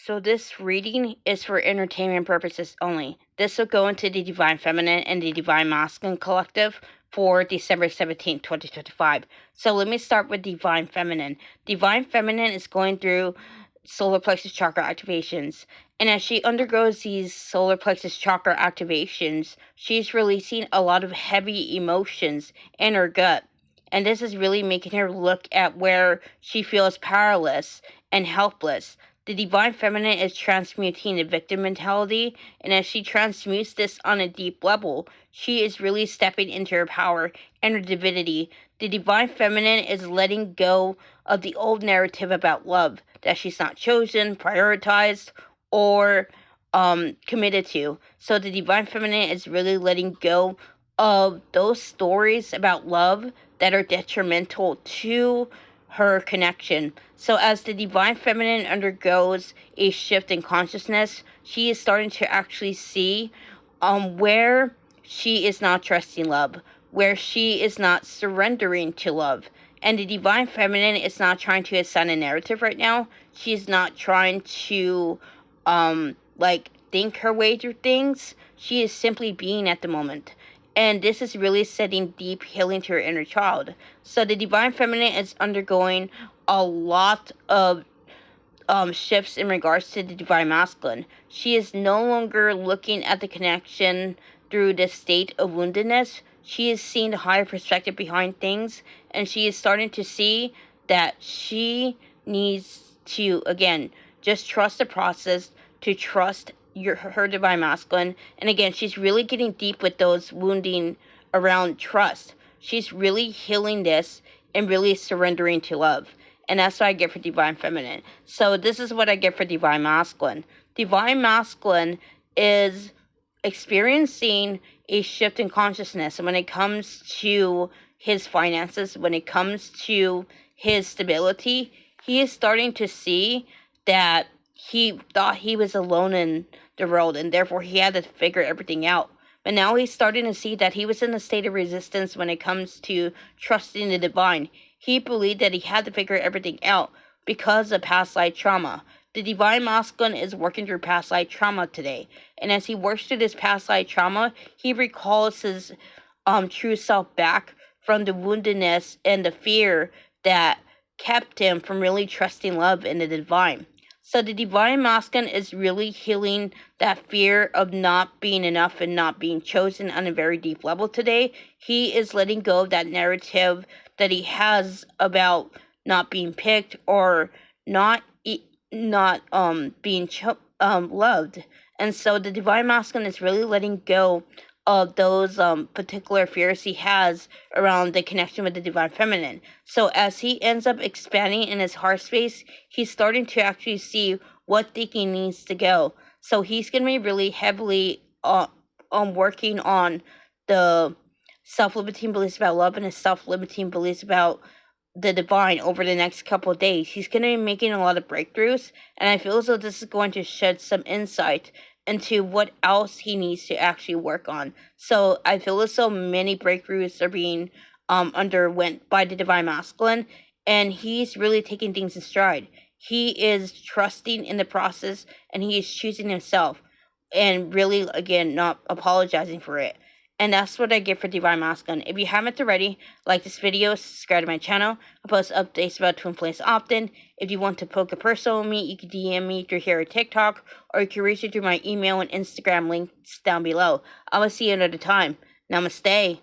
So this reading is for entertainment purposes only. This will go into the Divine Feminine and the Divine Masculine Collective for December 17th, 2025. So let me start with Divine Feminine. Divine Feminine is going through solar plexus chakra activations. And as she undergoes these solar plexus chakra activations, she's releasing a lot of heavy emotions in her gut. And this is really making her look at where she feels powerless and helpless. The Divine Feminine is transmuting the victim mentality, and as she transmutes this on a deep level, she is really stepping into her power and her divinity. The Divine Feminine is letting go of the old narrative about love, that she's not chosen, prioritized, or committed to. So the Divine Feminine is really letting go of those stories about love that are detrimental to her connection. So as the Divine Feminine undergoes a shift in consciousness, she is starting to actually see where she is not trusting love, where she is not surrendering to love. And the Divine Feminine is not trying to assign a narrative right now. She's not trying to think her way through things. She is simply being at the moment. And this is really setting deep healing to her inner child. So the Divine Feminine is undergoing a lot of shifts in regards to the Divine Masculine. She is no longer looking at the connection through the state of woundedness. She is seeing the higher perspective behind things, and she is starting to see that she needs to, again, just trust the process, to trust her Divine Masculine. And again, she's really getting deep with those wounding around trust. She's really healing this and really surrendering to love. And that's what I get for Divine Feminine. So this is what I get for Divine Masculine. Divine Masculine is experiencing a shift in consciousness when it comes to his finances, when it comes to his stability. He is starting to see that he thought he was alone in the world, and therefore he had to figure everything out. But now he's starting to see that he was in a state of resistance when it comes to trusting the divine. He believed that he had to figure everything out because of past life trauma. The Divine Masculine is working through past life trauma today. And as he works through this past life trauma, he recalls his true self back from the woundedness and the fear that kept him from really trusting love in the divine. So the Divine Masculine is really healing that fear of not being enough and not being chosen on a very deep level today. He is letting go of that narrative that he has about not being picked or not being loved. And so the Divine Masculine is really letting go of those particular fears he has around the connection with the Divine Feminine. So as he ends up expanding in his heart space, he's starting to actually see what thinking needs to go. So he's going to be really heavily working on the self-limiting beliefs about love and his self-limiting beliefs about the divine over the next couple of days. He's going to be making a lot of breakthroughs, and I feel as though this is going to shed some insight into what else he needs to actually work on. So I feel as though many breakthroughs are being underwent by the Divine Masculine, and he's really taking things in stride. He is trusting in the process, and he is choosing himself, and really, again, not apologizing for it. And that's what I get for Divine Masculine. If you haven't already, like this video, subscribe to my channel. I post updates about twin flames often. If you want to poke a personal with me, you can DM me through here or TikTok, or you can reach me through my email and Instagram links down below. I will see you another time. Namaste.